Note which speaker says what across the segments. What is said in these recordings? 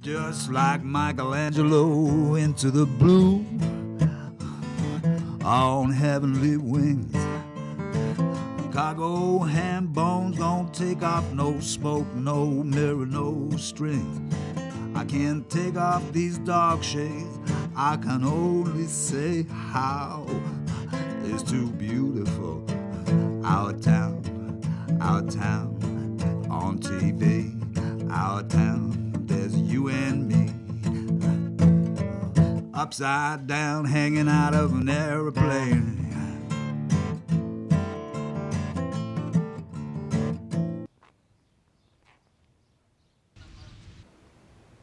Speaker 1: Just like Michelangelo into the blue on heavenly wings. Cargo ham bones don't take off, no smoke, no mirror, no strings. I can't take off these dark shades. I can only say how it's too beautiful. Our town on TV, our town, there's you and me. Upside down, hanging out of an airplane.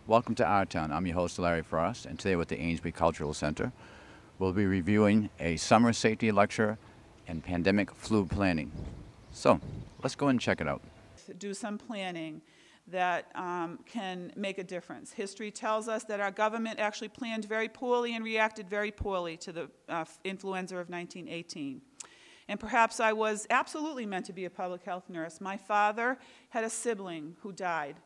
Speaker 2: Welcome to Our Town. I'm your host, Larry Frost, and today with the Amesbury Cultural Center, we'll be reviewing a summer safety lecture and pandemic flu planning. So, let's go and check it out.
Speaker 3: Do some planning that can make a difference. History tells us that our government actually planned very poorly and reacted very poorly to the influenza of 1918. And perhaps I was absolutely meant to be a public health nurse. My father had a sibling who died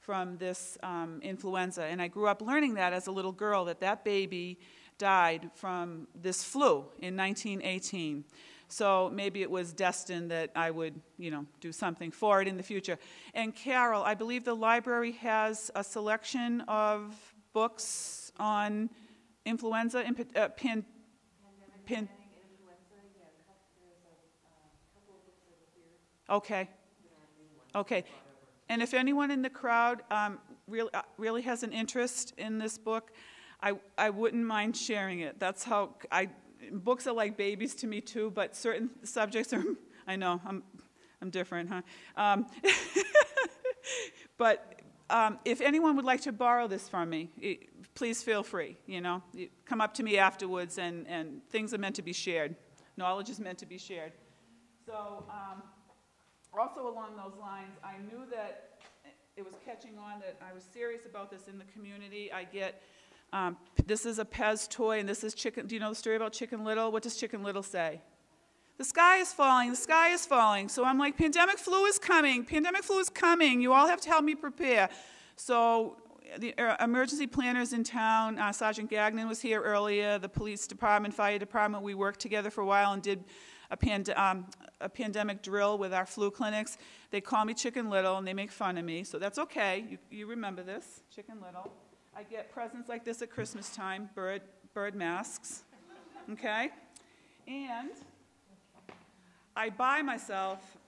Speaker 3: from this influenza, and I grew up learning that as a little girl, that baby died from this flu in 1918. So maybe it was destined that I would, do something for it in the future. And Carol, I believe the library has a selection of books on influenza,
Speaker 4: Pandemic influenza, yeah. There's a couple of books that are here.
Speaker 3: Okay. Okay. And if anyone in the crowd really has an interest in this book, I wouldn't mind sharing it. That's how books are like babies to me too, but certain subjects are, I know, I'm different, huh? But if anyone would like to borrow this from me, please feel free, come up to me afterwards, and things are meant to be shared. Knowledge is meant to be shared. So, also along those lines, I knew that it was catching on, that I was serious about this in the community. I get, this is a Pez toy, and this is Chicken. Do you know the story about Chicken Little? What does Chicken Little say? The sky is falling, the sky is falling. So I'm like, pandemic flu is coming, pandemic flu is coming. You all have to help me prepare. So the emergency planners in town, Sergeant Gagnon was here earlier, the police department, fire department, we worked together for a while and did a pandemic drill with our flu clinics. They call me Chicken Little, and they make fun of me, so that's okay. You remember this, Chicken Little. I get presents like this at Christmas time, bird masks, okay? And I buy myself,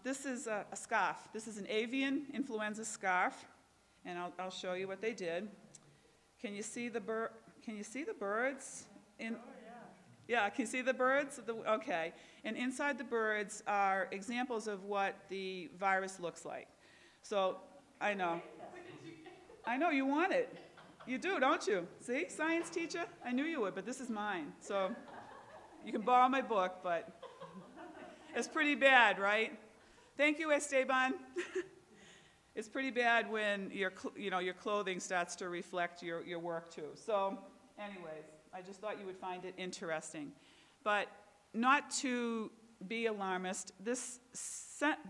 Speaker 3: this is a scarf. This is an avian influenza scarf, and I'll show you what they did. Can you see the birds in? Yeah, can you see the birds? Okay. And inside the birds are examples of what the virus looks like. So, I know. I know, you want it. You do, don't you? See, science teacher? I knew you would, but this is mine. So, you can borrow my book, but it's pretty bad, right? Thank you, Esteban. It's pretty bad when your clothing starts to reflect your work too. So, anyways. I just thought you would find it interesting. But not to be alarmist, this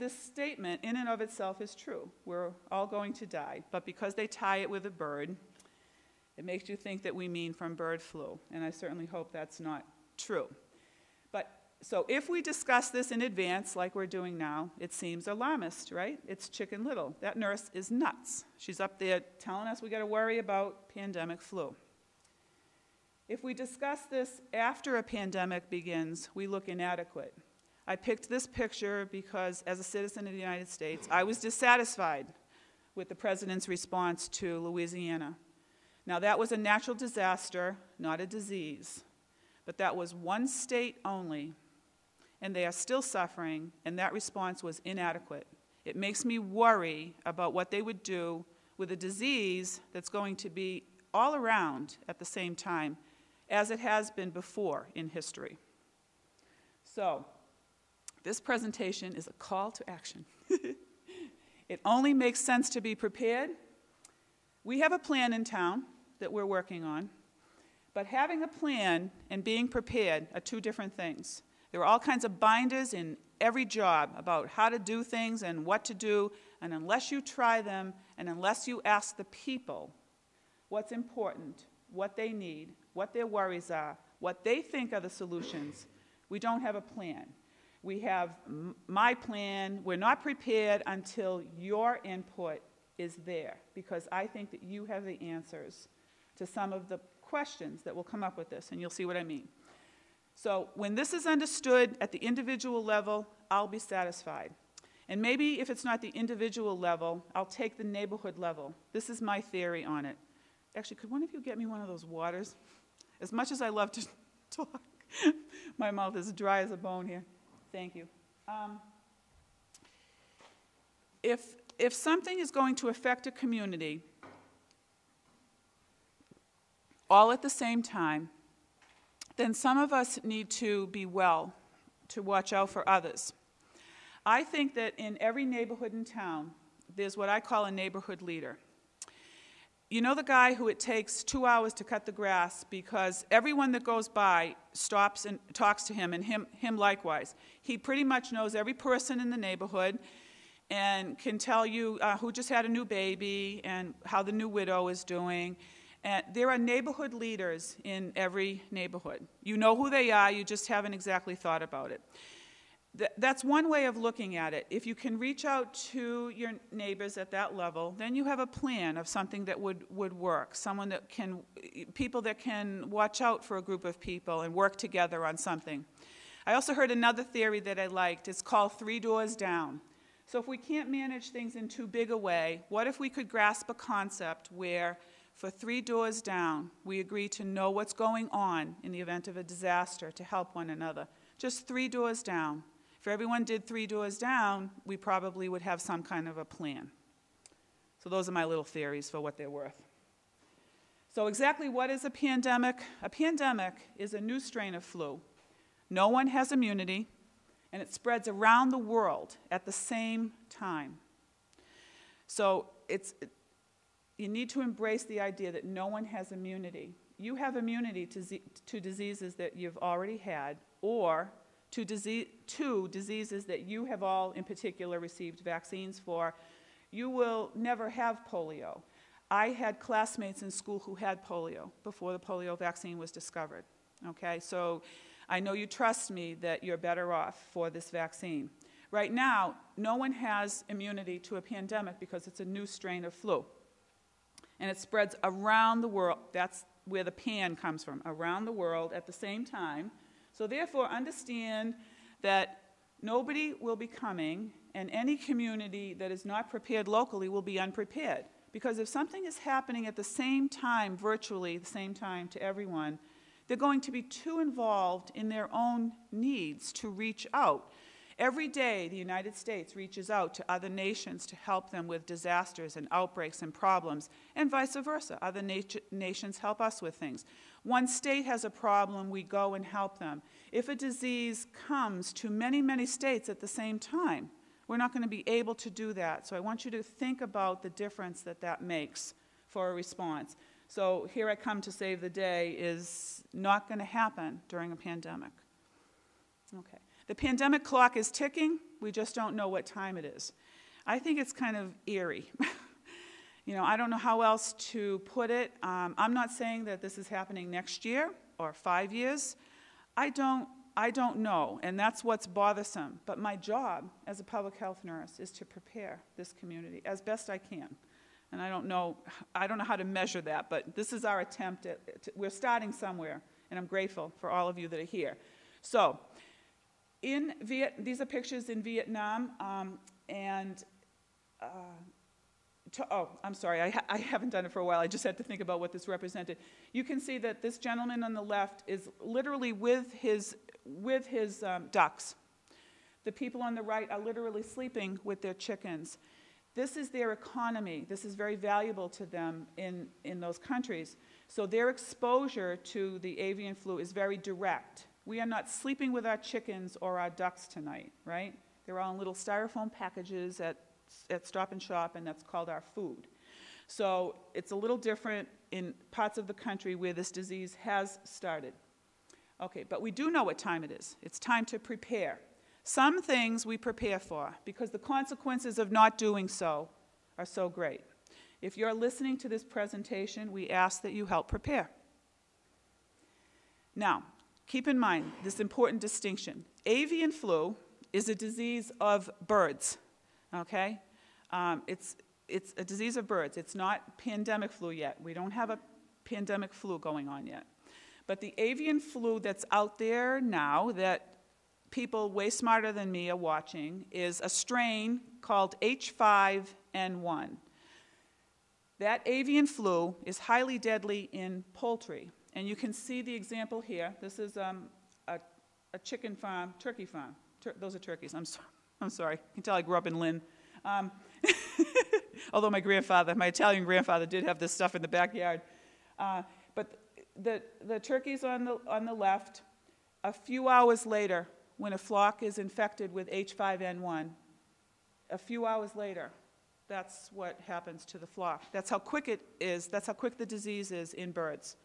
Speaker 3: statement in and of itself is true. We're all going to die. But because they tie it with a bird, it makes you think that we mean from bird flu. And I certainly hope that's not true. So if we discuss this in advance, like we're doing now, it seems alarmist, right? It's Chicken Little. That nurse is nuts. She's up there telling us we got to worry about pandemic flu. If we discuss this after a pandemic begins, we look inadequate. I picked this picture because, as a citizen of the United States, I was dissatisfied with the president's response to Louisiana. Now, that was a natural disaster, not a disease. But that was one state only, and they are still suffering, and that response was inadequate. It makes me worry about what they would do with a disease that's going to be all around at the same time, as it has been before in history. So, this presentation is a call to action. It only makes sense to be prepared. We have a plan in town that we're working on, but having a plan and being prepared are two different things. There are all kinds of binders in every job about how to do things and what to do, and unless you try them and unless you ask the people what's important, what they need, what their worries are, what they think are the solutions. We don't have a plan. We have my plan. We're not prepared until your input is there, because I think that you have the answers to some of the questions that will come up with this, and you'll see what I mean. So when this is understood at the individual level, I'll be satisfied. And maybe if it's not the individual level, I'll take the neighborhood level. This is my theory on it. Actually, could one of you get me one of those waters? As much as I love to talk, my mouth is dry as a bone here. Thank you. If something is going to affect a community all at the same time, then some of us need to be well to watch out for others. I think that in every neighborhood in town, there's what I call a neighborhood leader. You know the guy who it takes 2 hours to cut the grass because everyone that goes by stops and talks to him, and him likewise. He pretty much knows every person in the neighborhood and can tell you who just had a new baby and how the new widow is doing. And there are neighborhood leaders in every neighborhood. You know who they are, you just haven't exactly thought about it. That's one way of looking at it. If you can reach out to your neighbors at that level, then you have a plan of something that would work. People that can watch out for a group of people and work together on something. I also heard another theory that I liked. It's called 3 doors down. So if we can't manage things in too big a way, what if we could grasp a concept where for 3 doors down, we agree to know what's going on in the event of a disaster to help one another. Just 3 doors down. If everyone did 3 doors down, we probably would have some kind of a plan. So those are my little theories for what they're worth. So exactly what is a pandemic? A pandemic is a new strain of flu. No one has immunity, and it spreads around the world at the same time. So you need to embrace the idea that no one has immunity. You have immunity to diseases that you've already had, or to diseases that you have all in particular received vaccines for. You will never have polio. I had classmates in school who had polio before the polio vaccine was discovered. Okay, so I know you trust me that you're better off for this vaccine. Right now, no one has immunity to a pandemic because it's a new strain of flu. And it spreads around the world. That's where the pan comes from, around the world at the same time. So therefore, understand that nobody will be coming, and any community that is not prepared locally will be unprepared. Because if something is happening at the same time, virtually the same time to everyone, they're going to be too involved in their own needs to reach out. Every day, the United States reaches out to other nations to help them with disasters and outbreaks and problems, and vice versa. Other nations help us with things. One state has a problem, we go and help them. If a disease comes to many, many states at the same time, we're not going to be able to do that. So I want you to think about the difference that makes for a response. So Here I Come to Save the Day is not going to happen during a pandemic. Okay. The pandemic clock is ticking. We just don't know what time it is. I think it's kind of eerie. I don't know how else to put it. I'm not saying that this is happening next year or 5 years. I don't know, and that's what's bothersome. But my job as a public health nurse is to prepare this community as best I can. And I don't know how to measure that, but this is our attempt we're starting somewhere, and I'm grateful for all of you that are here. So, these are pictures in Vietnam, I'm sorry, I haven't done it for a while. I just had to think about what this represented. You can see that this gentleman on the left is literally with his ducks. The people on the right are literally sleeping with their chickens. This is their economy. This is very valuable to them in those countries. So their exposure to the avian flu is very direct. We are not sleeping with our chickens or our ducks tonight, right? They're all in little styrofoam packages at Stop and Shop, and that's called our food. So it's a little different in parts of the country where this disease has started. Okay, but we do know what time it is. It's time to prepare. Some things we prepare for because the consequences of not doing so are so great. If you're listening to this presentation, we ask that you help prepare. Now, keep in mind this important distinction. Avian flu is a disease of birds, okay? It's a disease of birds. It's not pandemic flu yet. We don't have a pandemic flu going on yet. But the avian flu that's out there now that people way smarter than me are watching is a strain called H5N1. That avian flu is highly deadly in poultry. And you can see the example here. This is a chicken farm, turkey farm. Those are turkeys. I'm sorry. You can tell I grew up in Lynn. Although my Italian grandfather did have this stuff in the backyard. But the turkeys on the left, a few hours later, when a flock is infected with H5N1, a few hours later, that's what happens to the flock. That's how quick it is. That's how quick the disease is in birds.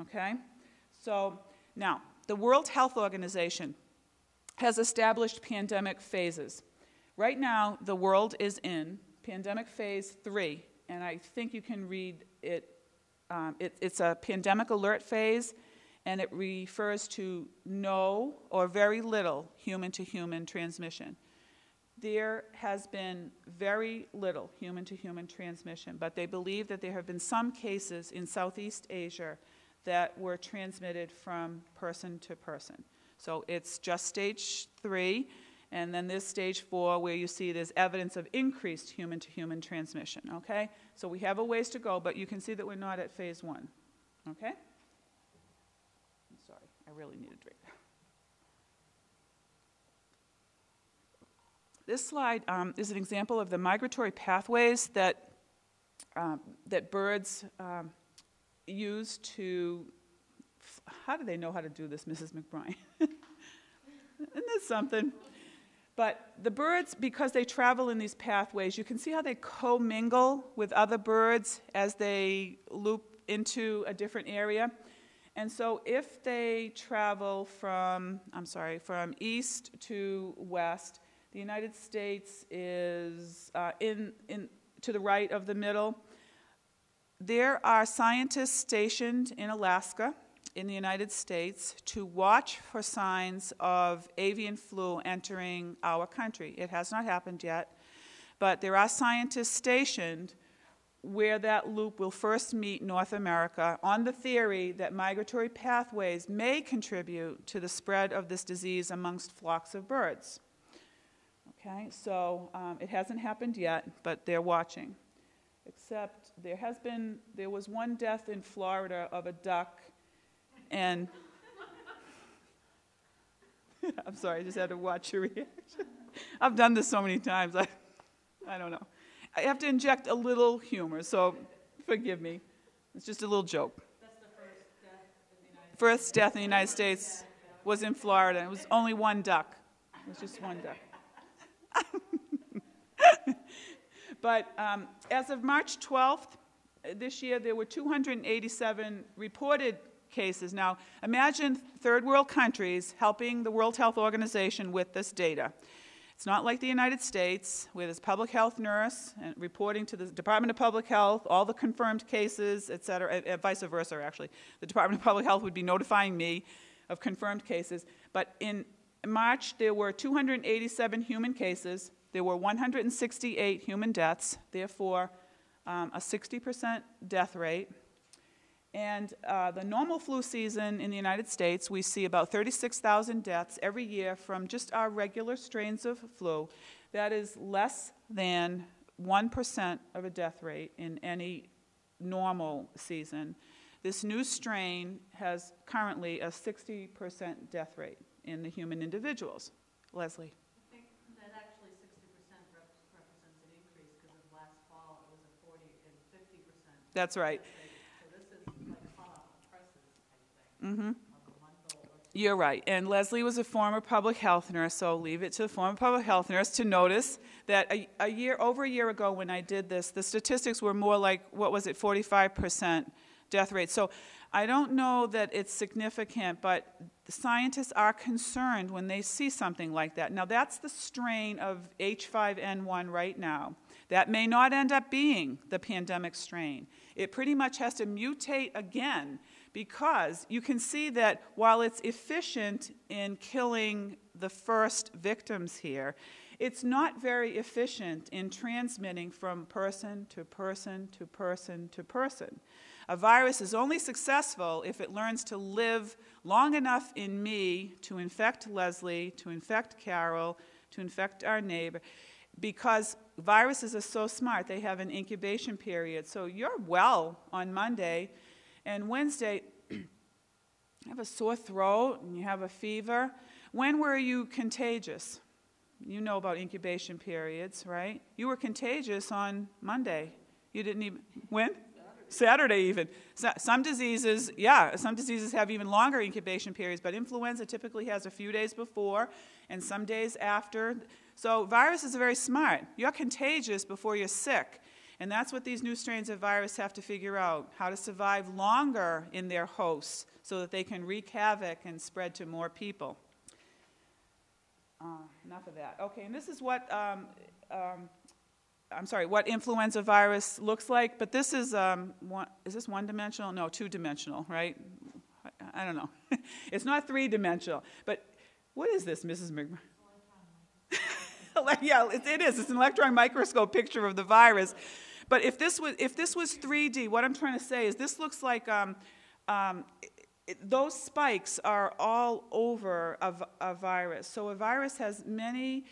Speaker 3: Okay? So now, the World Health Organization has established pandemic phases. Right now, the world is in pandemic phase 3, and I think you can read it. It's a pandemic alert phase, and it refers to no or very little human-to-human transmission. There has been very little human-to-human transmission, but they believe that there have been some cases in Southeast Asia that were transmitted from person to person. So it's just stage 3, and then there's stage 4 where you see there's evidence of increased human-to-human transmission, okay? So we have a ways to go, but you can see that we're not at phase 1, okay? I'm sorry, I really need a drink. This slide is an example of the migratory pathways that birds use to, how do they know how to do this, Mrs. McBride? Isn't this something? But the birds, because they travel in these pathways, you can see how they commingle with other birds as they loop into a different area. And so if they travel from east to west, the United States is to the right of the middle. There are scientists stationed in Alaska, in the United States, to watch for signs of avian flu entering our country. It has not happened yet, but there are scientists stationed where that loop will first meet North America on the theory that migratory pathways may contribute to the spread of this disease amongst flocks of birds. Okay, so it hasn't happened yet, but they're watching. Except there was one death in Florida of a duck, and I'm sorry, I just had to watch your reaction. I've done this so many times, I don't know. I have to inject a little humor, so forgive me. It's just a little joke.
Speaker 4: That's the first death in the United States.
Speaker 3: First death in the United States was in Florida. It was only one duck. It was just one duck. But as of March 12th this year, there were 287 reported cases. Now, imagine third world countries helping the World Health Organization with this data. It's not like the United States, where there's public health nurse and reporting to the Department of Public Health all the confirmed cases, et cetera, vice versa, actually. The Department of Public Health would be notifying me of confirmed cases. But in March, there were 287 human cases. There were 168 human deaths, therefore a 60% death rate. And the normal flu season in the United States, we see about 36,000 deaths every year from just our regular strains of flu. That is less than 1% of a death rate in any normal season. This new strain has currently a 60% death rate in the human individuals. Leslie?
Speaker 4: I think that actually 60% represents an increase because of last fall it was a 40 and 50%.
Speaker 3: That's right.
Speaker 4: So this is like hot off the presses, I think.
Speaker 3: Mm-hmm.
Speaker 4: Of a month or two.
Speaker 3: You're right. And Leslie was a former public health nurse, so leave it to the former public health nurse to notice that over a year ago when I did this, the statistics were more like, 45% death rate. So I don't know that it's significant, but the scientists are concerned when they see something like that. Now, that's the strain of H5N1 right now. That may not end up being the pandemic strain. It pretty much has to mutate again, because you can see that while it's efficient in killing the first victims here, it's not very efficient in transmitting from person to person to person to person. A virus is only successful if it learns to live long enough in me to infect Leslie, to infect Carol, to infect our neighbor, because viruses are so smart. They have an incubation period. So you're well on Monday, and Wednesday, you have a sore throat and you have a fever. When were you contagious? You know about incubation periods, right? You were contagious on Monday. You didn't even, when? Saturday even. Some diseases have even longer incubation periods, but influenza typically has a few days before and some days after. So viruses are very smart. You're contagious before you're sick. And that's what these new strains of virus have to figure out, how to survive longer in their hosts so that they can wreak havoc and spread to more people. Enough of that. Okay, and this is what, what influenza virus looks like, but this is, is this one-dimensional? No, two-dimensional, right? I don't know. It's not three-dimensional, but what is this, Mrs. McMurray? Yeah, it is. It's an electron microscope picture of the virus. But if this was 3D, what I'm trying to say is this looks like those spikes are all over a virus. So a virus has many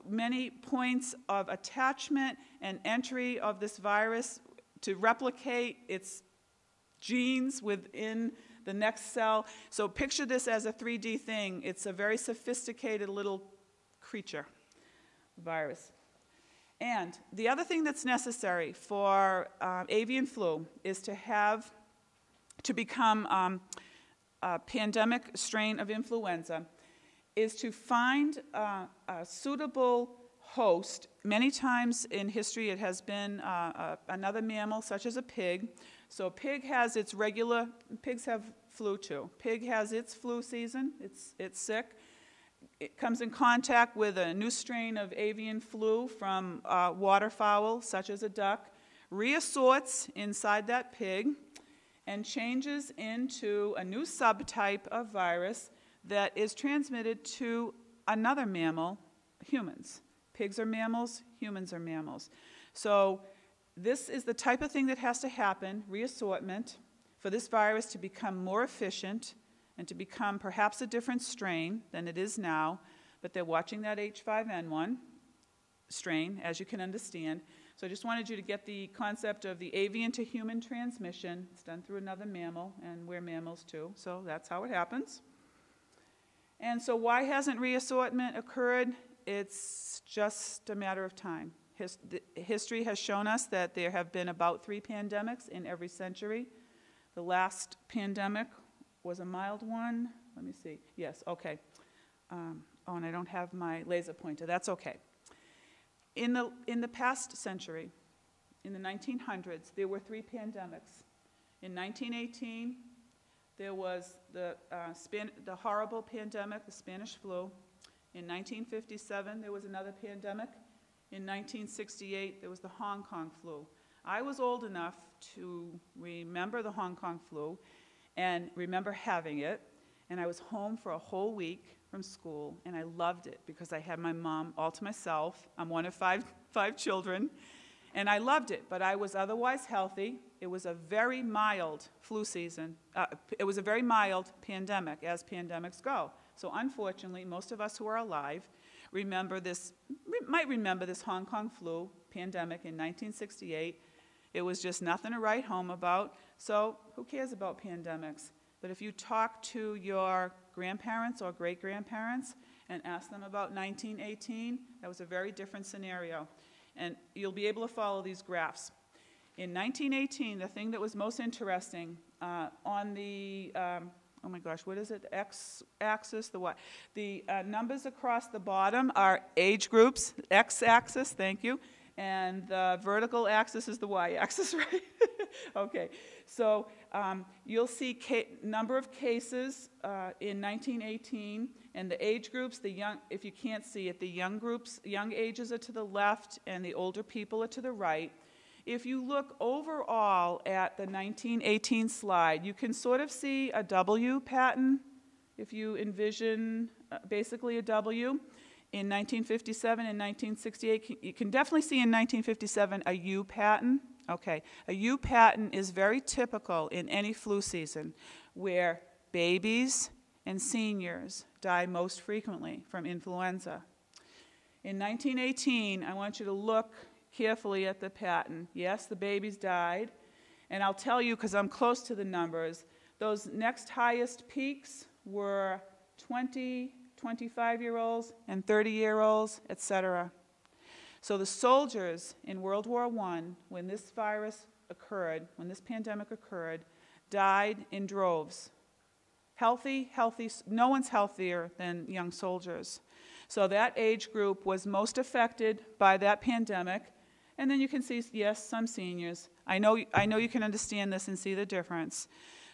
Speaker 3: many points of attachment and entry of this virus to replicate its genes within the next cell. So picture this as a 3D thing. It's a very sophisticated little creature, virus. And the other thing that's necessary for avian flu is to become a pandemic strain of influenza, is to find a suitable host. Many times in history it has been another mammal, such as a pig. So pigs have flu too. Pig has its flu season, it's sick. It comes in contact with a new strain of avian flu from waterfowl, such as a duck, reassorts inside that pig, and changes into a new subtype of virus that is transmitted to another mammal, humans. Pigs are mammals, humans are mammals. So this is the type of thing that has to happen, reassortment, for this virus to become more efficient and to become perhaps a different strain than it is now, but they're watching that H5N1 strain, as you can understand. So I just wanted you to get the concept of the avian to human transmission. It's done through another mammal, and we're mammals too, so that's how it happens. And so why hasn't reassortment occurred? It's just a matter of time. History has shown us that there have been about 3 pandemics in every century. The last pandemic was a mild one. Let me see. Yes, okay. And I don't have my laser pointer. That's okay. In the past century, in the 1900s, there were 3 pandemics. In 1918, there was the horrible pandemic, the Spanish flu. In 1957, there was another pandemic. In 1968, there was the Hong Kong flu. I was old enough to remember the Hong Kong flu and remember having it, and I was home for a whole week from school, and I loved it because I had my mom all to myself. I'm one of five children, and I loved it, but I was otherwise healthy. It was a very mild flu season. It was a very mild pandemic, as pandemics go. So unfortunately, most of us who are alive might remember this Hong Kong flu pandemic in 1968. It was just nothing to write home about. So who cares about pandemics? But if you talk to your grandparents or great-grandparents and ask them about 1918, that was a very different scenario. And you'll be able to follow these graphs. In 1918, the thing that was most interesting on the, oh my gosh, what is it? X-axis, the what? The numbers across the bottom are age groups, X-axis, thank you. And the vertical axis is the y-axis, right? Okay, so you'll see number of cases in 1918, and the age groups, the young, if you can't see it, the young groups, young ages are to the left, and the older people are to the right. If you look overall at the 1918 slide, you can sort of see a W pattern, if you envision basically a W. In 1957 and 1968, you can definitely see in 1957 a U pattern. Okay, a U pattern is very typical in any flu season, where babies and seniors die most frequently from influenza. In 1918, I want you to look carefully at the pattern. Yes, the babies died, and I'll tell you, because I'm close to the numbers, those next highest peaks were 20, 25-year-olds and 30-year-olds, etc. So the soldiers in World War I, when this virus occurred, when this pandemic occurred, died in droves. Healthy, no one's healthier than young soldiers. So that age group was most affected by that pandemic. And then you can see, yes, some seniors. I know you can understand this and see the difference.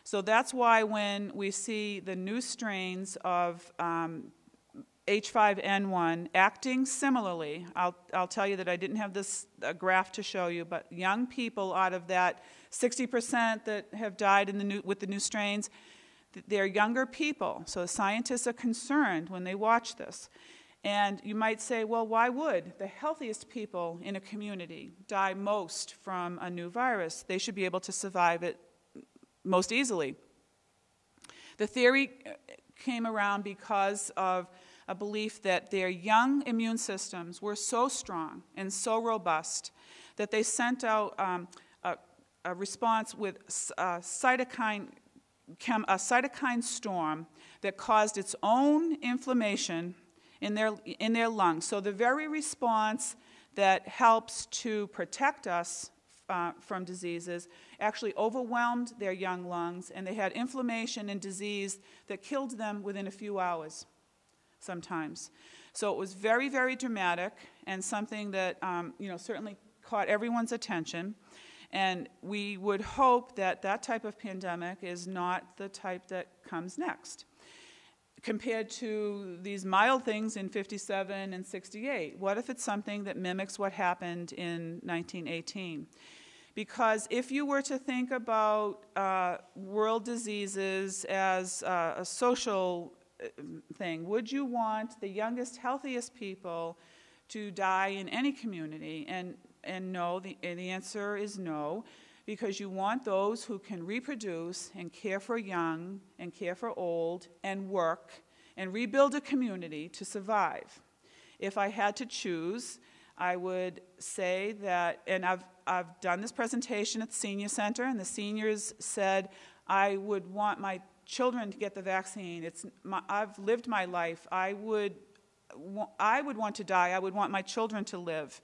Speaker 3: So that's why when we see the new strains of H5N1 acting similarly, I'll tell you that I didn't have this graph to show you, but young people, out of that 60% that have died with the new strains, they're younger people. So scientists are concerned when they watch this. And you might say, well, why would the healthiest people in a community die most from a new virus? They should be able to survive it most easily. The theory came around because of a belief that their young immune systems were so strong and so robust that they sent out a response with a cytokine storm that caused its own inflammation in their lungs. So the very response that helps to protect us from diseases actually overwhelmed their young lungs, and they had inflammation and disease that killed them within a few hours sometimes. So it was very, very dramatic, and something that certainly caught everyone's attention. And we would hope that that type of pandemic is not the type that comes next, compared to these mild things in 57 and 68. What if it's something that mimics what happened in 1918? Because if you were to think about world diseases as a social thing, would you want the youngest, healthiest people to die in any community? And no, the answer is no, because you want those who can reproduce and care for young and care for old and work and rebuild a community to survive. If I had to choose, I would say that, and I've done this presentation at the senior center, and the seniors said, I would want my children to get the vaccine. I've lived my life. I would want to die. I would want my children to live.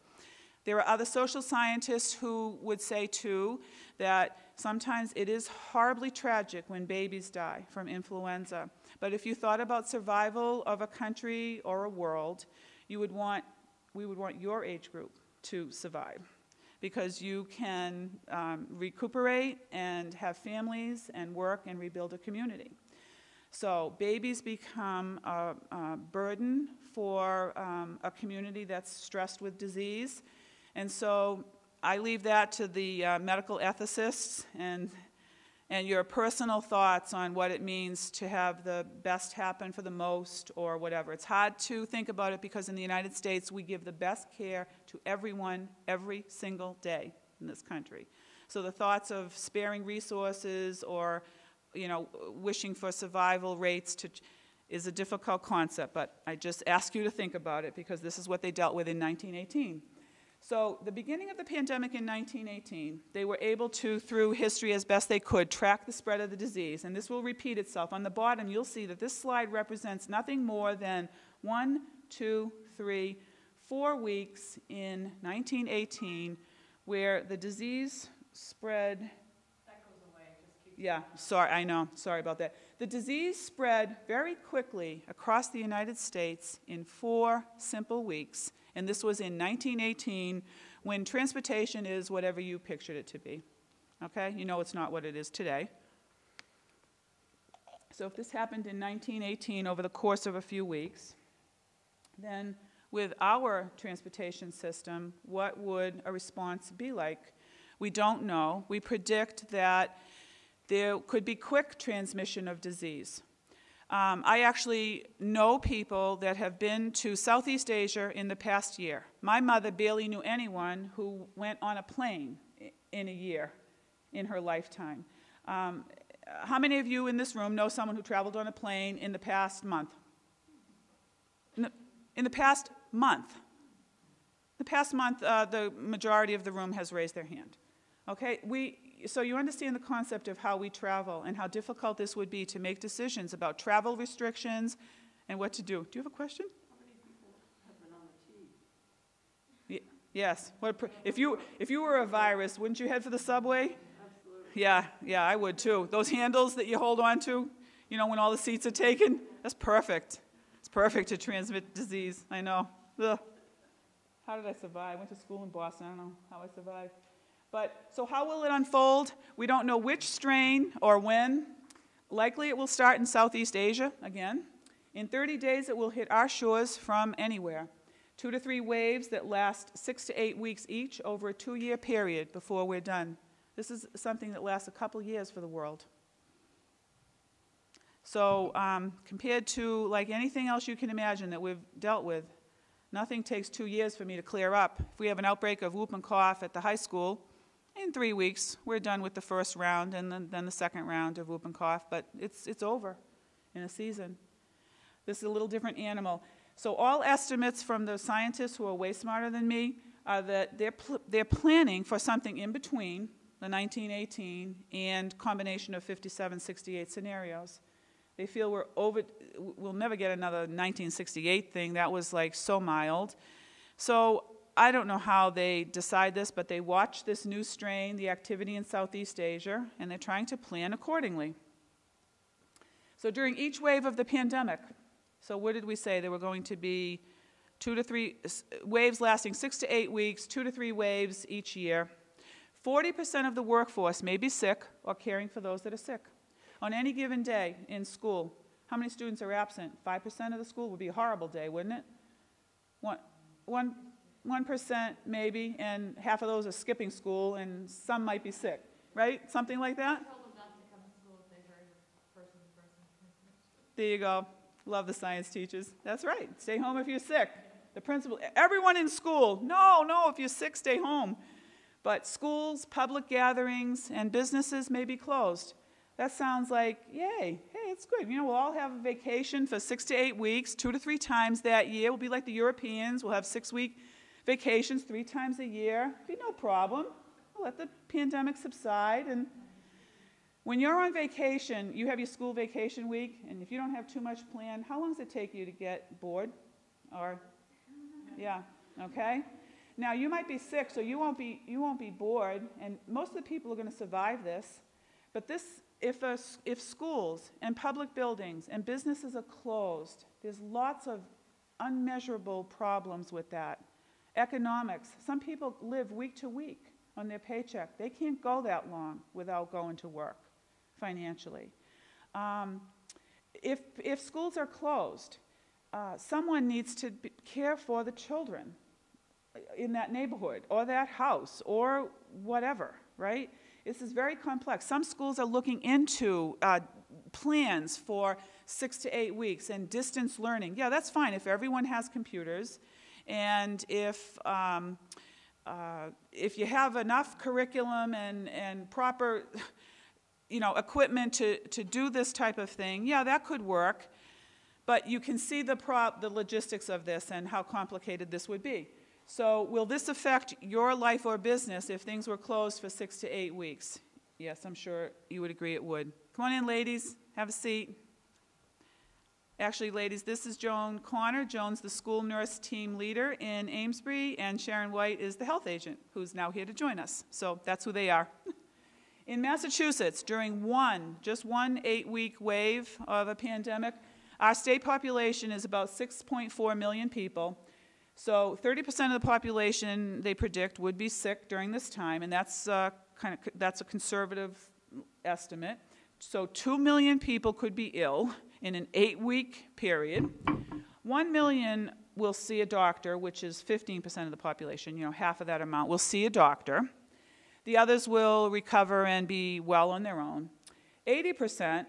Speaker 3: There are other social scientists who would say, too, that sometimes it is horribly tragic when babies die from influenza. But if you thought about survival of a country or a world, we would want your age group to survive, because you can recuperate and have families and work and rebuild a community. So babies become a burden for a community that's stressed with disease. And so I leave that to the medical ethicists and your personal thoughts on what it means to have the best happen for the most or whatever. It's hard to think about it because in the United States we give the best care to everyone every single day in this country. So the thoughts of sparing resources or wishing for survival rates is a difficult concept, but I just ask you to think about it because this is what they dealt with in 1918. So the beginning of the pandemic in 1918, they were able to, through history as best they could, track the spread of the disease. And this will repeat itself. On the bottom, you'll see that this slide represents nothing more than 1, 2, 3, 4 weeks in 1918 where the disease spread.
Speaker 4: That goes away. Just keep
Speaker 3: Yeah, sorry, I know. Sorry about that. The disease spread very quickly across the United States in 4 simple weeks. And this was in 1918, when transportation is whatever you pictured it to be. Okay? You know it's not what it is today. So if this happened in 1918 over the course of a few weeks, then with our transportation system, what would a response be like? We don't know. We predict that there could be quick transmission of disease. I actually know people that have been to Southeast Asia in the past year. My mother barely knew anyone who went on a plane in a year in her lifetime. How many of you in this room know someone who traveled on a plane in the past month? In the past month. The past month, the majority of the room has raised their hand. Okay, so you understand the concept of how we travel and how difficult this would be to make decisions about travel restrictions and what to do. Do you have a question?
Speaker 4: How many people have been on the T?
Speaker 3: Yes. If you were a virus, wouldn't you head for the subway? Absolutely. Yeah, I would too. Those handles that you hold on to, you know, when all the seats are taken, that's perfect. It's perfect to transmit disease. I know. Ugh. How did I survive? I went to school in Boston. I don't know how I survived. But, so how will it unfold? We don't know which strain or when. Likely it will start in Southeast Asia, again. In 30 days it will hit our shores from anywhere. 2 to 3 waves that last 6 to 8 weeks each over a 2-year period before we're done. This is something that lasts a couple years for the world. So compared to like anything else you can imagine that we've dealt with, nothing takes 2 years for me to clear up. If we have an outbreak of whoop and cough at the high school, in 3 weeks, we're done with the first round and then the second round of whoop and cough, but it's over in a season. This is a little different animal. So all estimates from the scientists who are way smarter than me are that they're planning for something in between the 1918 and combination of 57, 68 scenarios. They feel we'll never get another 1968 thing. That was like so mild. So I don't know how they decide this, but they watch this new strain, the activity in Southeast Asia, and they're trying to plan accordingly. So during each wave of the pandemic, so what did we say? There were going to be 2 to 3 waves lasting 6 to 8 weeks, 2 to 3 waves each year. 40% of the workforce may be sick or caring for those that are sick. On any given day in school, how many students are absent? 5% of the school would be a horrible day, wouldn't it? 1% maybe, and half of those are skipping school, and some might be sick, right? Something like that?
Speaker 4: Tell them not to come to school if they heard person.
Speaker 3: There you go. Love the science teachers. That's right. Stay home if you're sick. The principal, everyone in school, no, if you're sick, stay home. But schools, public gatherings, and businesses may be closed. That sounds like, yay, hey, it's good. You know, we'll all have a vacation for 6 to 8 weeks, 2 to 3 times that year. We'll be like the Europeans. We'll have 6-week vacations 3 times a year. Be no problem. We'll let the pandemic subside. And when you're on vacation, you have your school vacation week, and if you don't have too much planned, how long does it take you to get bored? Or, yeah, okay? Now, you might be sick, so you won't be bored, and most of the people are going to survive this. But if schools and public buildings and businesses are closed, there's lots of unmeasurable problems with that. Economics, some people live week to week on their paycheck. They can't go that long without going to work financially. If schools are closed, someone needs to care for the children in that neighborhood or that house or whatever, right? This is very complex. Some schools are looking into plans for 6 to 8 weeks and distance learning. Yeah, that's fine if everyone has computers and if you have enough curriculum and proper equipment to do this type of thing, yeah, that could work. But you can see the logistics of this and how complicated this would be. So will this affect your life or business if things were closed for 6 to 8 weeks? Yes, I'm sure you would agree it would. Come on in, ladies. Have a seat. Actually, ladies, this is Joan Connor. Joan's the school nurse team leader in Amesbury, and Sharon White is the health agent, who's now here to join us. So that's who they are. In Massachusetts, during just one 8-week wave of a pandemic, our state population is about 6.4 million people. So 30% of the population, they predict, would be sick during this time, and that's that's a conservative estimate. So 2 million people could be ill in an 8-week period. 1 million will see a doctor, which is 15% of the population, half of that amount will see a doctor. The others will recover and be well on their own. 80,000,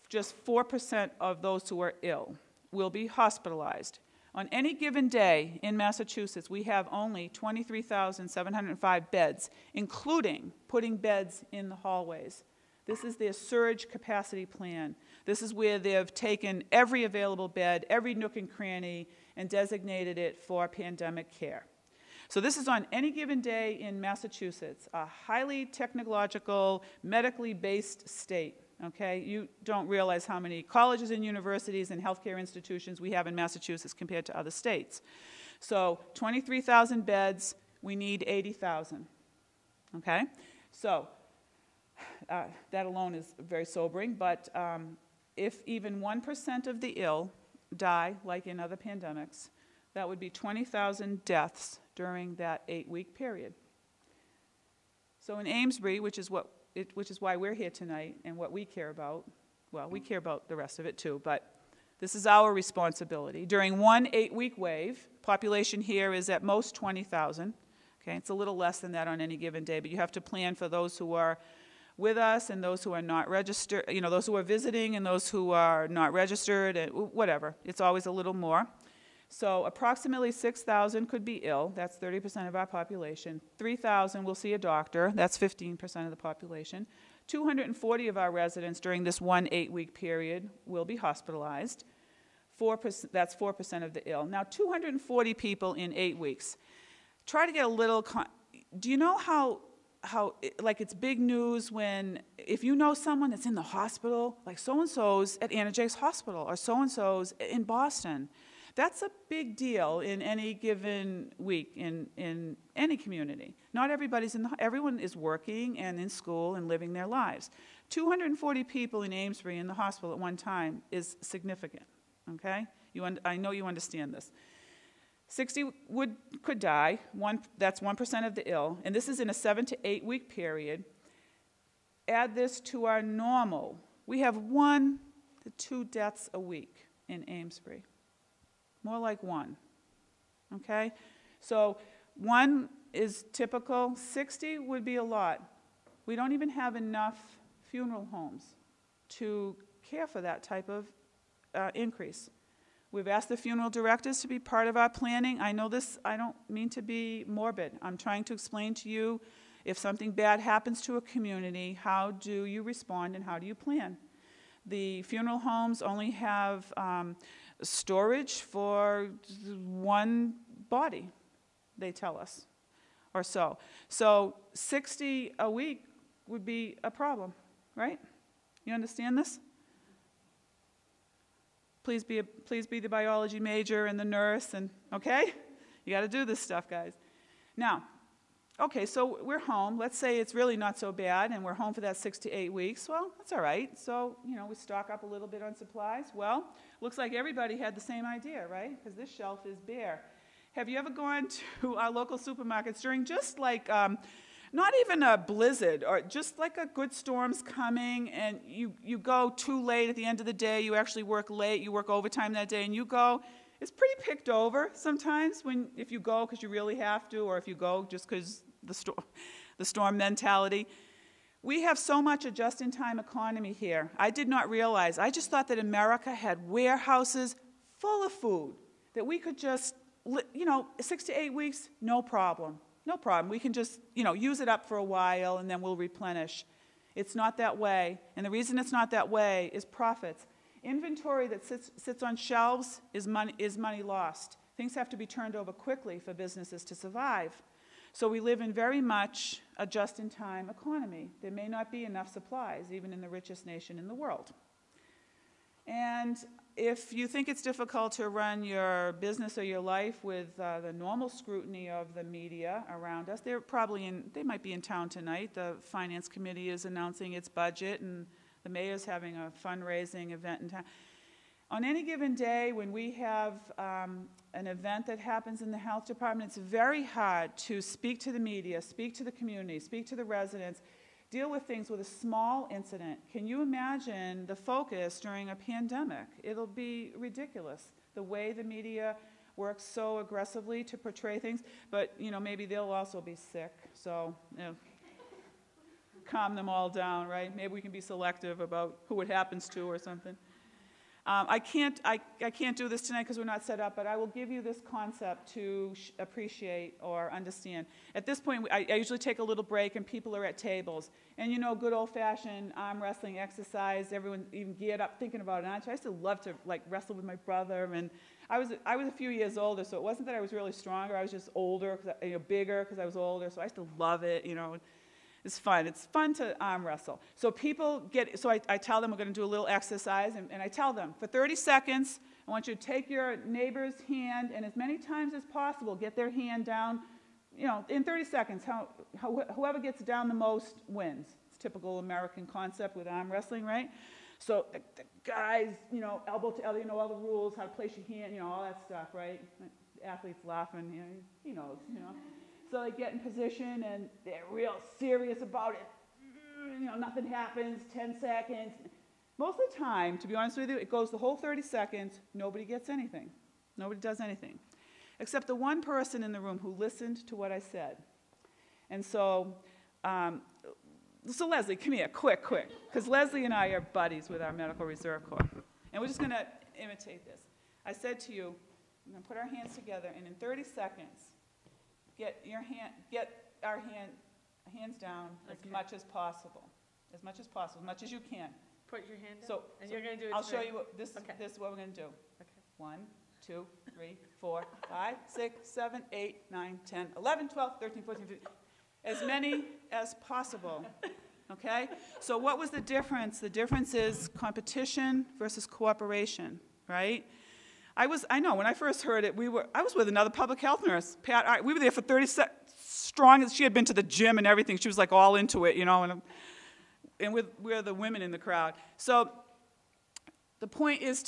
Speaker 3: just 4% of those who are ill will be hospitalized. On any given day in Massachusetts, we have only 23,705 beds, including putting beds in the hallways. This is their surge capacity plan. This is where they've taken every available bed, every nook and cranny, and designated it for pandemic care. So this is on any given day in Massachusetts, a highly technological, medically based state. Okay, you don't realize how many colleges and universities and healthcare institutions we have in Massachusetts compared to other states. So 23,000 beds, we need 80,000. Okay, so that alone is very sobering, but if even 1% of the ill die, like in other pandemics, that would be 20,000 deaths during that 8-week period. So in Amesbury, which is why we're here tonight and what we care about, well, we care about the rest of it too, but this is our responsibility. During one 8-week wave, population here is at most 20,000. Okay, it's a little less than that on any given day, but you have to plan for those who are with us and those who are not registered, those who are visiting and those who are not registered, and whatever. It's always a little more. So approximately 6,000 could be ill. That's 30% of our population. 3,000 will see a doctor. That's 15% of the population. 240 of our residents during this one 8-week period will be hospitalized. 4%, that's 4% of the ill. Now, 240 people in 8 weeks. Try to get a little... Do you know how like it's big news when, if you know someone that's in the hospital, like so-and-so's at Anna Jake's Hospital or so-and-so's in Boston, that's a big deal in any given week in any community. Not everybody's everyone is working and in school and living their lives. 240 people in Amesbury in the hospital at one time is significant, okay? I know you understand this. 60 could die, that's 1% of the ill, and this is in a 7 to 8 week period. Add this to our normal. We have 1 to 2 deaths a week in Amesbury. More like 1, okay? So 1 is typical, 60 would be a lot. We don't even have enough funeral homes to care for that type of increase. We've asked the funeral directors to be part of our planning. I know this, I don't mean to be morbid. I'm trying to explain to you, if something bad happens to a community, how do you respond and how do you plan? The funeral homes only have storage for 1 body, they tell us, or so. So 60 a week would be a problem, right? You understand this? Please be the biology major and the nurse, and okay? You got to do this stuff, guys. Now, okay, so we're home. Let's say it's really not so bad, and we're home for that 6 to 8 weeks. Well, that's all right. So, we stock up a little bit on supplies. Well, looks like everybody had the same idea, right? Because this shelf is bare. Have you ever gone to our local supermarkets during just like, not even a blizzard, or just like a good storm's coming, and you go too late at the end of the day, you actually work late, you work overtime that day, and you go, it's pretty picked over sometimes if you go because you really have to, or if you go just because the storm mentality. We have so much a just-in-time economy here. I did not realize. I just thought that America had warehouses full of food, that we could just, 6 to 8 weeks, no problem. No problem. We can just, use it up for a while and then we'll replenish. It's not that way. And the reason it's not that way is profits. Inventory that sits on shelves is money lost. Things have to be turned over quickly for businesses to survive. So we live in very much a just-in-time economy. There may not be enough supplies, even in the richest nation in the world. And if you think it's difficult to run your business or your life with the normal scrutiny of the media around us, they might be in town tonight. The Finance Committee is announcing its budget, and the mayor's having a fundraising event in town. On any given day when we have an event that happens in the health department, it's very hard to speak to the media, speak to the community, speak to the residents, deal with things with a small incident. Can you imagine the focus during a pandemic? It'll be ridiculous, the way the media works so aggressively to portray things, but maybe they'll also be sick, so calm them all down, right? Maybe we can be selective about who it happens to or something. I can't do this tonight because we're not set up, but I will give you this concept to appreciate or understand. At this point, I usually take a little break and people are at tables. And good old-fashioned arm wrestling exercise, everyone even geared up thinking about it. I used to love to wrestle with my brother, and I was a few years older, so it wasn't that I was really stronger, I was just older, bigger because I was older, so I used to love it, It's fun. It's fun to arm wrestle. So I tell them we're going to do a little exercise, and I tell them, for 30 seconds, I want you to take your neighbor's hand, and as many times as possible, get their hand down, in 30 seconds. Whoever gets down the most wins. It's a typical American concept with arm wrestling, right? So the guys, elbow to elbow, all the rules, how to place your hand, all that stuff, right? The athlete's laughing, he knows, So they get in position, and they're real serious about it. Nothing happens, 10 seconds. Most of the time, to be honest with you, it goes the whole 30 seconds, nobody gets anything. Nobody does anything. Except the one person in the room who listened to what I said. And so Leslie, come here, quick, because Leslie and I are buddies with our Medical Reserve Corps. And we're just going to imitate this. I said to you, we're going to put our hands together, and in 30 seconds, get our hands down as much as possible, as much as you can.
Speaker 4: Put your hand down,
Speaker 3: so
Speaker 4: you're going to do it
Speaker 3: I'll
Speaker 4: today.
Speaker 3: show you this is what we're going to do.
Speaker 4: Okay.
Speaker 3: 1, 2, 3, 4, 5, 6, 7, 8, 9, 10, 11, 12, 13, 14, 15. As many as possible. Okay? So what was the difference? The difference is competition versus cooperation, right? I know, when I first heard it, I was with another public health nurse, Pat. We were there for 30 seconds, strong as she had been to the gym and everything. She was all into it, and we're the women in the crowd. So the point is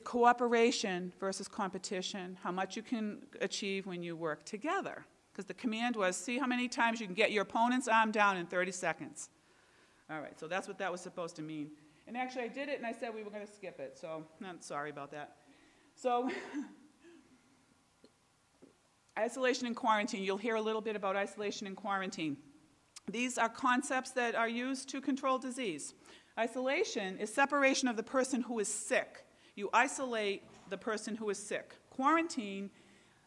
Speaker 3: cooperation versus competition, how much you can achieve when you work together. Because the command was, see how many times you can get your opponent's arm down in 30 seconds. All right, so that's what that was supposed to mean. And actually, I did it, and I said we were going to skip it, so I'm sorry about that. So isolation and quarantine. You'll hear a little bit about isolation and quarantine. These are concepts that are used to control disease. Isolation is separation of the person who is sick. You isolate the person who is sick. Quarantine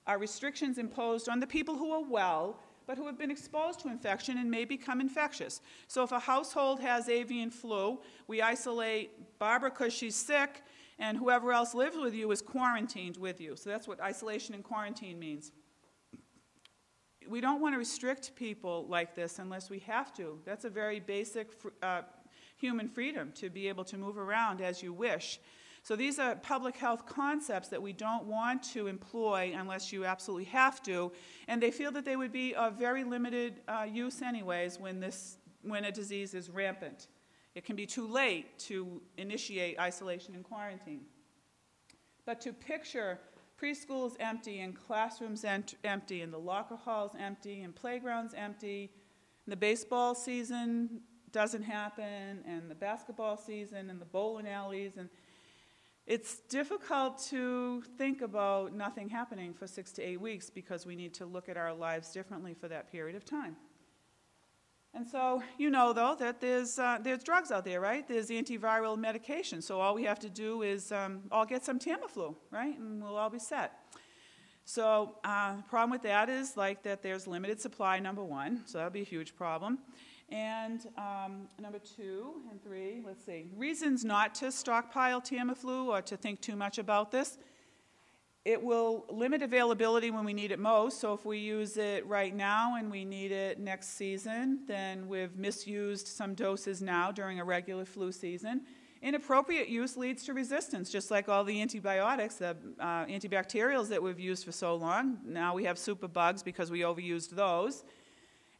Speaker 3: are restrictions imposed on the people who are well, but who have been exposed to infection and may become infectious. So if a household has avian flu, we isolate Barbara because she's sick, and whoever else lives with you is quarantined with you. So that's what isolation and quarantine means. We don't want to restrict people like this unless we have to. That's a very basic human freedom, to be able to move around as you wish. So these are public health concepts that we don't want to employ unless you absolutely have to, and they feel that they would be of very limited use anyways when a disease is rampant. It can be too late to initiate isolation and quarantine. But to picture preschools empty and classrooms empty and the locker halls empty and playgrounds empty, and the baseball season doesn't happen, and the basketball season and the bowling alleys, and it's difficult to think about nothing happening for 6 to 8 weeks because we need to look at our lives differently for that period of time. And so, though, that there's drugs out there, right? There's antiviral medication. So all we have to do is all get some Tamiflu, right? And we'll all be set. So the problem with that is that there's limited supply, number one. So that'll be a huge problem. And number 2 and 3, let's see. Reasons not to stockpile Tamiflu or to think too much about this. It will limit availability when we need it most. So if we use it right now and we need it next season, then we've misused some doses now during a regular flu season. Inappropriate use leads to resistance, just like all the antibiotics, the antibacterials that we've used for so long. Now we have superbugs because we overused those.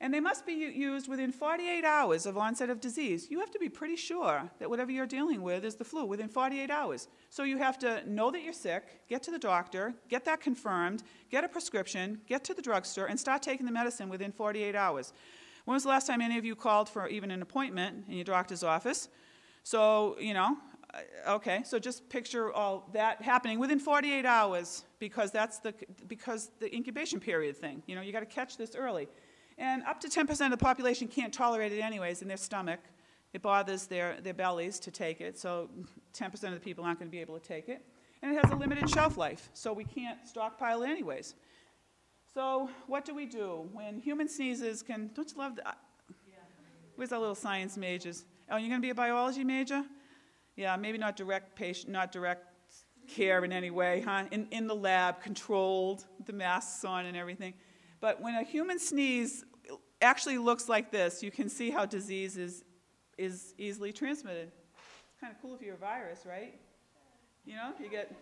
Speaker 3: And they must be used within 48 hours of onset of disease. You have to be pretty sure that whatever you're dealing with is the flu within 48 hours. So you have to know that you're sick, get to the doctor, get that confirmed, get a prescription, get to the drugstore, and start taking the medicine within 48 hours. When was the last time any of you called for even an appointment in your doctor's office? So, you know, okay, so just picture all that happening within 48 hours because that's the incubation period thing. You know, you got to catch this early. And up to 10% of the population can't tolerate it anyways in their stomach. It bothers their bellies to take it, so 10% of the people aren't going to be able to take it. And it has a limited shelf life, so we can't stockpile it anyways. So what do we do when human sneezes can, don't you love that? Where's our little science majors? Oh, you're going to be a biology major? Yeah, maybe not direct care in any way, huh? In the lab, controlled, the masks on and everything. But when a human sneeze actually looks like this, you can see how disease is easily transmitted. It's kind of cool if you're a virus, right? You know, you get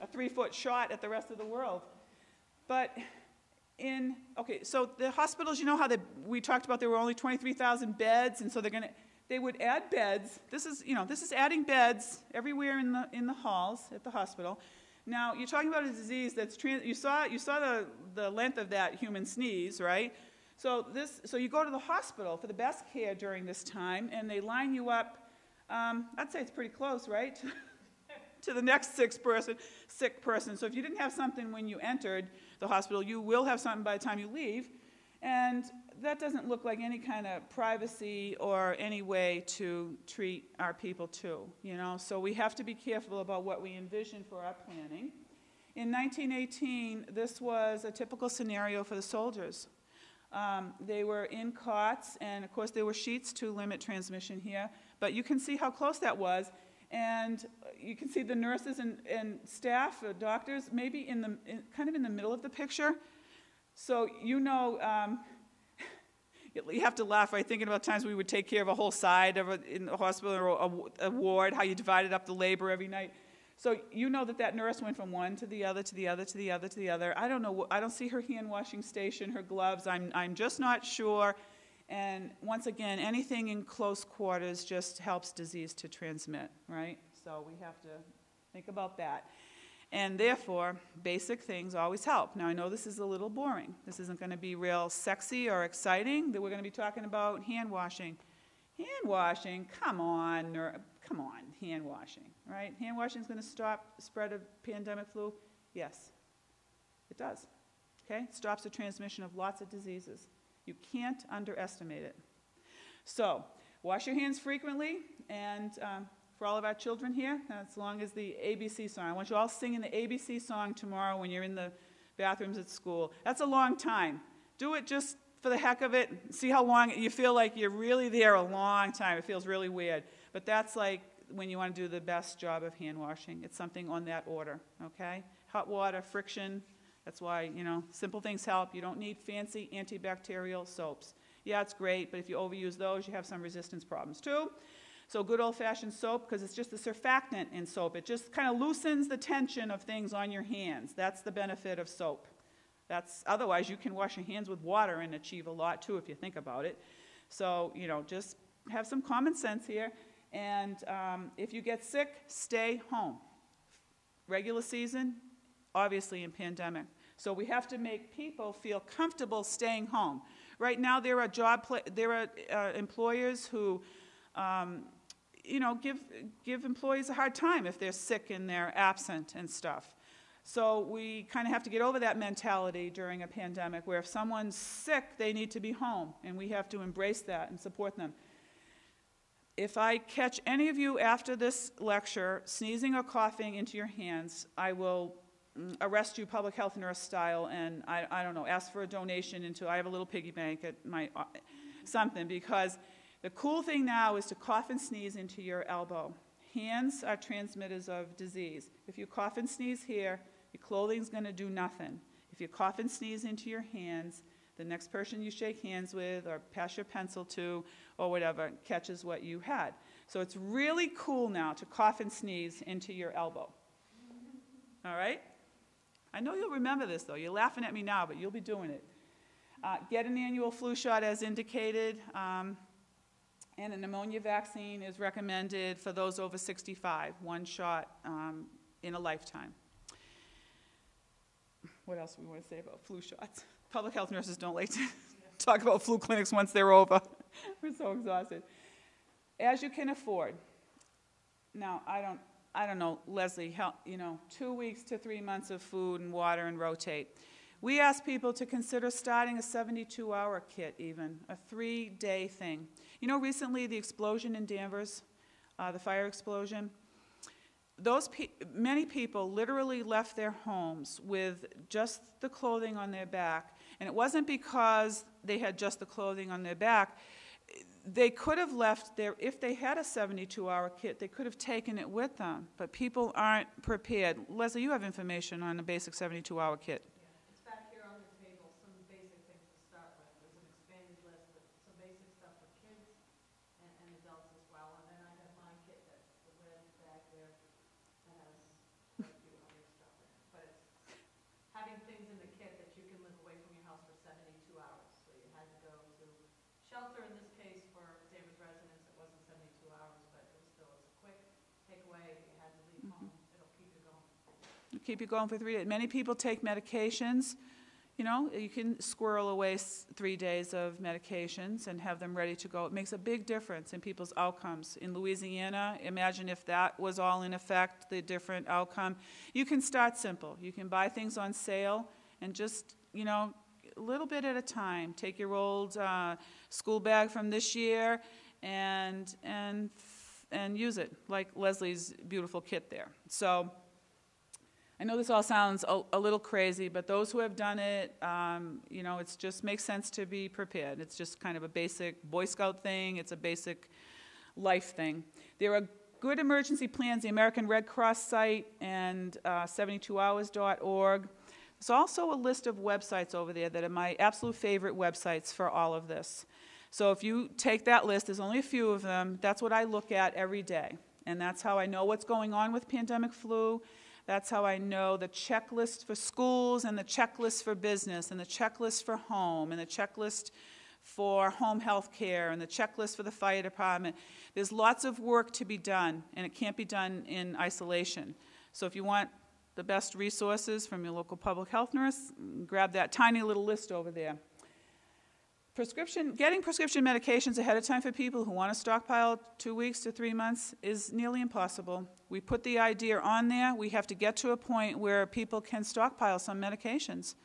Speaker 3: a 3-foot shot at the rest of the world. But okay, so the hospitals, you know how we talked about there were only 23,000 beds, and so they would add beds. This is adding beds everywhere in the halls at the hospital. Now, you're talking about a disease that's you saw the length of that human sneeze, right? So you go to the hospital for the best care during this time, and they line you up. I'd say it's pretty close, right, to the next sick person. So if you didn't have something when you entered the hospital, you will have something by the time you leave, and that doesn't look like any kind of privacy or any way to treat our people too, you know? So we have to be careful about what we envision for our planning. In 1918, this was a typical scenario for the soldiers. They were in cots, and of course there were sheets to limit transmission here, but you can see how close that was, and you can see the nurses and staff, doctors, maybe kind of in the middle of the picture. So you know, you have to laugh, right, thinking about times we would take care of a whole side in the hospital or a ward, how you divided up the labor every night. So you know that nurse went from one to the other, to the other, to the other, to the other. I don't know. I don't see her hand washing station, her gloves. I'm just not sure. And once again, anything in close quarters just helps disease to transmit, right? So we have to think about that. And therefore, basic things always help. Now, I know this is a little boring. This isn't going to be real sexy or exciting. That we're going to be talking about hand washing. Hand washing, come on, hand washing, right? Hand washing is going to stop the spread of pandemic flu? Yes, it does, okay? It stops the transmission of lots of diseases. You can't underestimate it. So, wash your hands frequently, and for all of our children here, as long as the ABC song. I want you all singing the ABC song tomorrow when you're in the bathrooms at school. That's a long time. Do it just for the heck of it. See how long you feel like you're really there a long time. It feels really weird. But that's like when you want to do the best job of hand washing. It's something on that order, okay? Hot water, friction. That's why, you know, simple things help. You don't need fancy antibacterial soaps. Yeah, it's great, but if you overuse those, you have some resistance problems too. So good old-fashioned soap, because it's just the surfactant in soap. It just kind of loosens the tension of things on your hands. That's the benefit of soap. Otherwise, you can wash your hands with water and achieve a lot too if you think about it. So, you know, just have some common sense here. And if you get sick, stay home. Regular season, obviously in pandemic. So we have to make people feel comfortable staying home. Right now, there are employers who you know, give employees a hard time if they're sick and they're absent and stuff. So we kind of have to get over that mentality during a pandemic where if someone's sick, they need to be home, and we have to embrace that and support them. If I catch any of you after this lecture sneezing or coughing into your hands, I will arrest you public health nurse style, and I don't know, ask for a donation I have a little piggy bank at my something, because the cool thing now is to cough and sneeze into your elbow. Hands are transmitters of disease. If you cough and sneeze here, your clothing's going to do nothing. If you cough and sneeze into your hands, the next person you shake hands with or pass your pencil to or whatever catches what you had. So it's really cool now to cough and sneeze into your elbow. All right? I know you'll remember this, though. You're laughing at me now, but you'll be doing it. Get an annual flu shot as indicated, and a pneumonia vaccine is recommended for those over 65, one shot in a lifetime. What else do we want to say about flu shots? Public health nurses don't like to talk about flu clinics once they're over. We're so exhausted. As you can afford. Now, I don't know, Leslie, 2 weeks to 3 months of food and water and rotate. We ask people to consider starting a 72-hour kit even, a 3-day thing. You know, recently the explosion in Danvers, the fire explosion, many people literally left their homes with just the clothing on their back, and it wasn't because they had just the clothing on their back. They could have left there, if they had a 72-hour kit, they could have taken it with them, but people aren't prepared. Leslie, you have information on a basic 72-hour kit.
Speaker 4: Yeah, it's back here on the table, some basic things to start with. There's an expanded list of some basic stuff for kids and adults as well, and then I have my kit that's the red bag there that has quite a few other stuff in it. But it's having things in the kit that you can live away from your house for 72 hours. So you had to go to shelter in this case for Danvers residents. It wasn't 72 hours, but it was still a quick takeaway. You had to leave home. It'll keep you going.
Speaker 3: It'll keep you going for 3 days. Many people take medications. You know, you can squirrel away 3 days of medications and have them ready to go. It makes a big difference in people's outcomes. In Louisiana, imagine if that was all in effect, the different outcome. You can start simple. You can buy things on sale and just, you know, a little bit at a time. Take your old school bag from this year and use it, like Leslie's beautiful kit there. So I know this all sounds a little crazy, but those who have done it, you know, it just makes sense to be prepared. It's just kind of a basic Boy Scout thing. It's a basic life thing. There are good emergency plans, the American Red Cross site and 72hours.org. There's also a list of websites over there that are my absolute favorite websites for all of this. So if you take that list, there's only a few of them, that's what I look at every day. And that's how I know what's going on with pandemic flu. That's how I know the checklist for schools and the checklist for business and the checklist for home and the checklist for home health care and the checklist for the fire department. There's lots of work to be done, and it can't be done in isolation. So if you want the best resources from your local public health nurse, grab that tiny little list over there. Getting prescription medications ahead of time for people who want to stockpile 2 weeks to 3 months is nearly impossible. We put the idea on there. We have to get to a point where people can stockpile some medications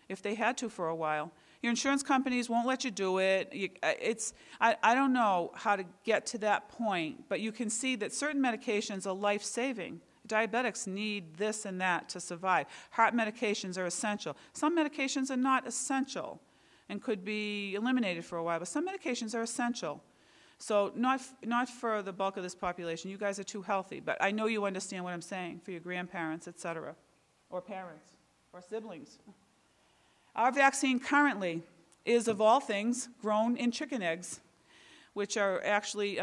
Speaker 3: if they had to for a while. Your insurance companies won't let you do it. I don't know how to get to that point, but you can see that certain medications are life-saving. Diabetics need this and that to survive. Heart medications are essential. Some medications are not essential and could be eliminated for a while, but some medications are essential. So not for the bulk of this population. You guys are too healthy, but I know you understand what I'm saying for your grandparents, et cetera, or parents, or siblings. Our vaccine currently is, of all things, grown in chicken eggs, which are actually,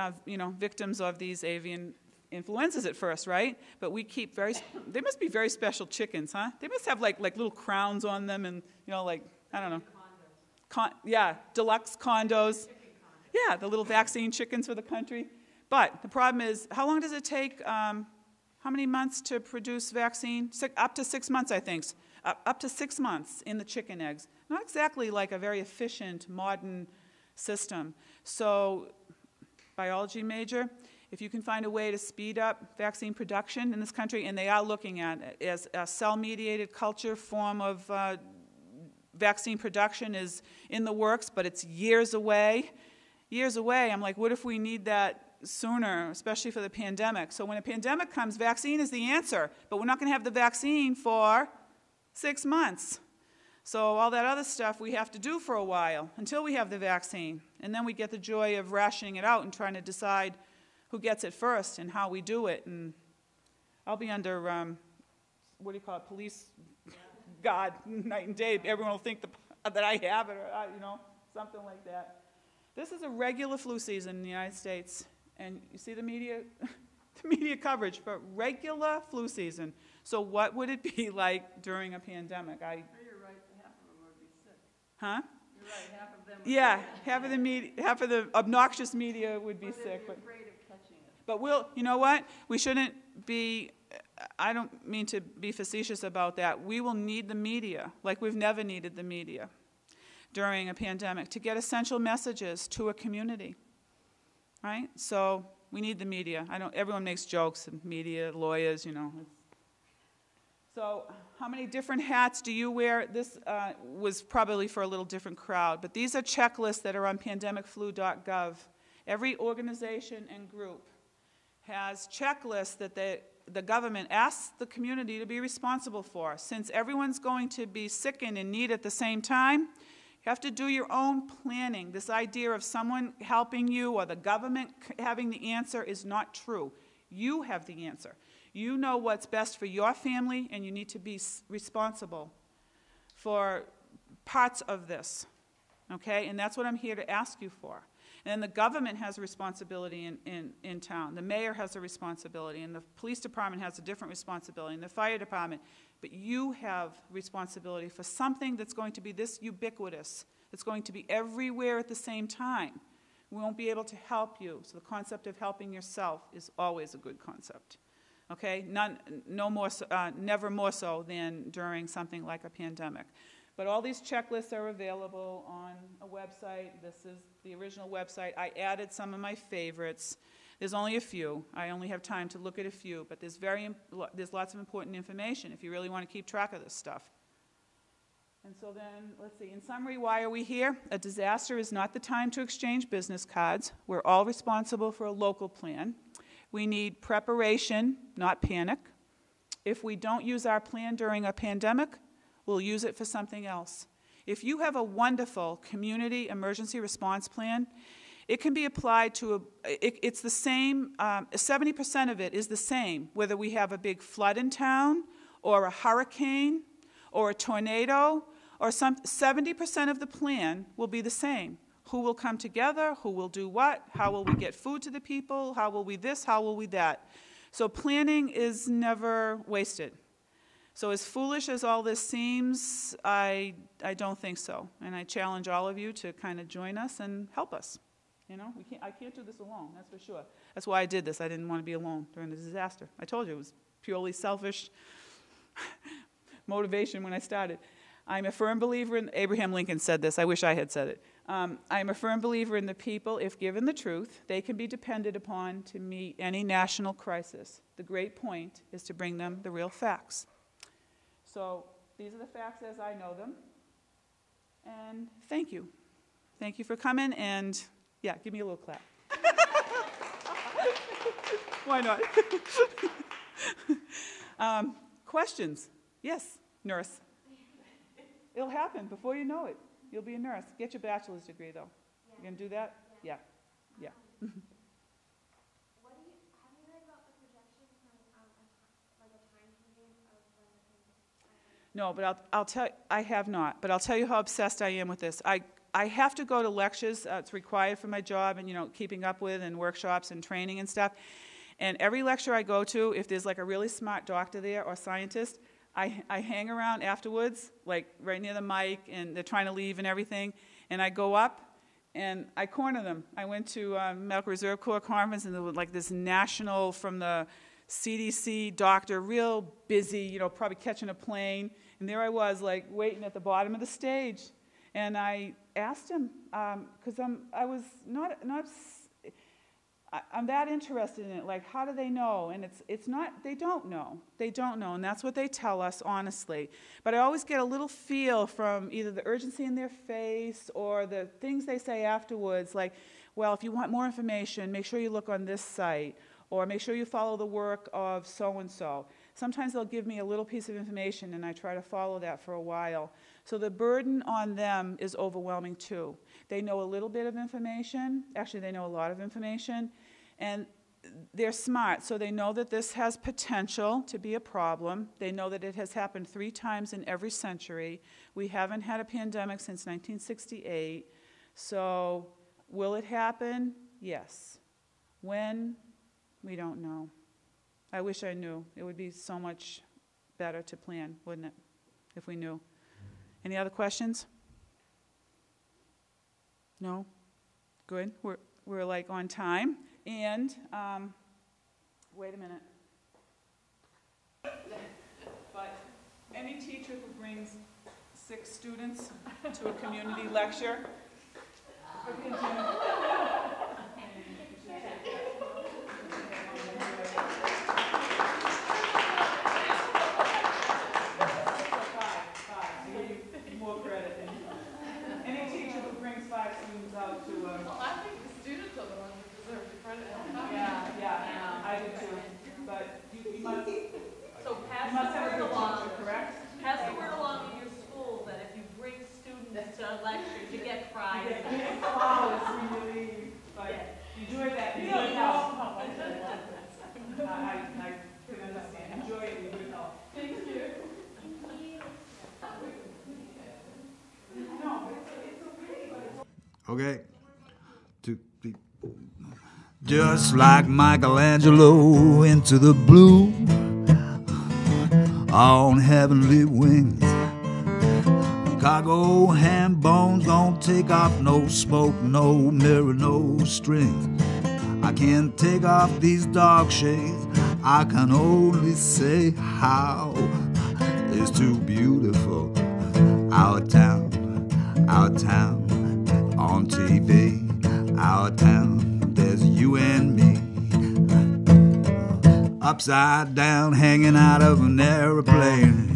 Speaker 3: victims of these avian influenzas at first, right? But we keep they must be very special chickens, huh? They must have like little crowns on them and, I don't know. Deluxe condos. Yeah, the little vaccine chickens for the country. But the problem is, how long does it take, how many months to produce vaccine? Up to 6 months, I think. Up to 6 months in the chicken eggs. Not exactly like a very efficient, modern system. So, biology major, if you can find a way to speed up vaccine production in this country, and they are looking at it as a cell-mediated culture form of vaccine production is in the works, but it's years away. Years away. I'm like, what if we need that sooner, especially for the pandemic? So when a pandemic comes, vaccine is the answer, but we're not going to have the vaccine for 6 months. So all that other stuff we have to do for a while until we have the vaccine. And then we get the joy of rationing it out and trying to decide who gets it first and how we do it. And I'll be under, what do you call it, police guard night and day. Everyone will think that I have it or, something like that. This is a regular flu season in the United States. And you see the media coverage for regular flu season. So what would it be like during a pandemic?
Speaker 5: You're right, half of them would be sick.
Speaker 3: Huh?
Speaker 5: You're
Speaker 4: Right, half of them.
Speaker 3: Yeah, half of the obnoxious media would be
Speaker 4: But they'd
Speaker 3: sick.
Speaker 4: be
Speaker 3: But,
Speaker 4: afraid of catching it.
Speaker 3: but you know what? We shouldn't be, I don't mean to be facetious about that. We will need the media like we've never needed the media during a pandemic to get essential messages to a community, right? So we need the media. Everyone makes jokes, and media, lawyers, you know. So how many different hats do you wear? This was probably for a little different crowd, but these are checklists that are on pandemicflu.gov. Every organization and group has checklists that the government asks the community to be responsible for. Since everyone's going to be sick and in need at the same time, you have to do your own planning. This idea of someone helping you or the government having the answer is not true. You have the answer. You know what's best for your family, and you need to be responsible for parts of this, okay? And that's what I'm here to ask you for. And the government has a responsibility in town. The mayor has a responsibility, and the police department has a different responsibility, and the fire department. But you have responsibility for something that's going to be this ubiquitous, that's going to be everywhere at the same time. We won't be able to help you. So the concept of helping yourself is always a good concept. Okay? Never more so than during something like a pandemic. But all these checklists are available on a website. This is the original website. I added some of my favorites. There's only a few. I only have time to look at a few, but there's lots of important information if you really want to keep track of this stuff. And so then, let's see, in summary, why are we here? A disaster is not the time to exchange business cards. We're all responsible for a local plan. We need preparation, not panic. If we don't use our plan during a pandemic, we'll use it for something else. If you have a wonderful community emergency response plan, it can be applied to it's the same, 70% of it is the same, whether we have a big flood in town, or a hurricane, or a tornado, or 70% of the plan will be the same. Who will come together, who will do what, how will we get food to the people, how will we this, how will we that. So planning is never wasted. So as foolish as all this seems, I don't think so. And I challenge all of you to kind of join us and help us. You know, I can't do this alone, that's for sure. That's why I did this. I didn't want to be alone during the disaster. I told you it was purely selfish motivation when I started. I'm a firm believer in, Abraham Lincoln said this, I wish I had said it. I'm a firm believer in the people. If given the truth, they can be depended upon to meet any national crisis. The great point is to bring them the real facts. So these are the facts as I know them. And thank you. Thank you for coming, and yeah, give me a little clap. Why not? Questions? Yes, nurse. It'll happen before you know it. You'll be a nurse. Get your bachelor's degree, though. Yeah. You gonna do that? Yeah. Yeah.
Speaker 5: Have you heard about the projections from like a time period of when the
Speaker 3: No, but I'll tell. I have not, but I'll tell you how obsessed I am with this. I have to go to lectures. It's required for my job, and keeping up with and workshops and training and stuff. And every lecture I go to, if there's like a really smart doctor there or scientist, I hang around afterwards, like right near the mic, and they're trying to leave and everything, and I go up and I corner them. I went to Medical Reserve Corps conference, and there was like this national from the CDC doctor, real busy, probably catching a plane, and there I was, like waiting at the bottom of the stage, and I asked him because I'm that interested in it. Like, how do they know? And it's not. They don't know. They don't know, and that's what they tell us, honestly. But I always get a little feel from either the urgency in their face or the things they say afterwards. Like, well, if you want more information, make sure you look on this site, or make sure you follow the work of so and so. Sometimes they'll give me a little piece of information, and I try to follow that for a while. So the burden on them is overwhelming too. They know a little bit of information. Actually, they know a lot of information. And they're smart, so they know that this has potential to be a problem. They know that it has happened 3 times in every century. We haven't had a pandemic since 1968. So will it happen? Yes. When? We don't know. I wish I knew. It would be so much better to plan, wouldn't it, if we knew? Any other questions? No? Good. We're like on time. And, wait a minute. But any teacher who brings 6 students to a community lecture, more credit. Any teacher who brings 5 students out to
Speaker 4: Well, I think the students are the ones that deserve the credit.
Speaker 3: yeah, I do too. But you must,
Speaker 4: So pass
Speaker 3: you must
Speaker 4: the
Speaker 3: have a
Speaker 4: word
Speaker 3: good
Speaker 4: along.
Speaker 3: teacher, correct?
Speaker 4: Pass the word along in your school that if you bring students to lectures, you get prizes.
Speaker 3: You get flowers when you leave, but enjoy that. You good health. I can understand. Enjoy it in good health.
Speaker 4: Thank you.
Speaker 3: No, but it's okay. But it's
Speaker 1: Okay. Just like Michelangelo into the blue on heavenly wings. Cargo ham bones don't take off, no smoke, no mirror, no strings. I can't take off these dark shades. I can only say how it's too beautiful. Our town on TV. Our town, there's you and me. Upside down, hanging out of an airplane.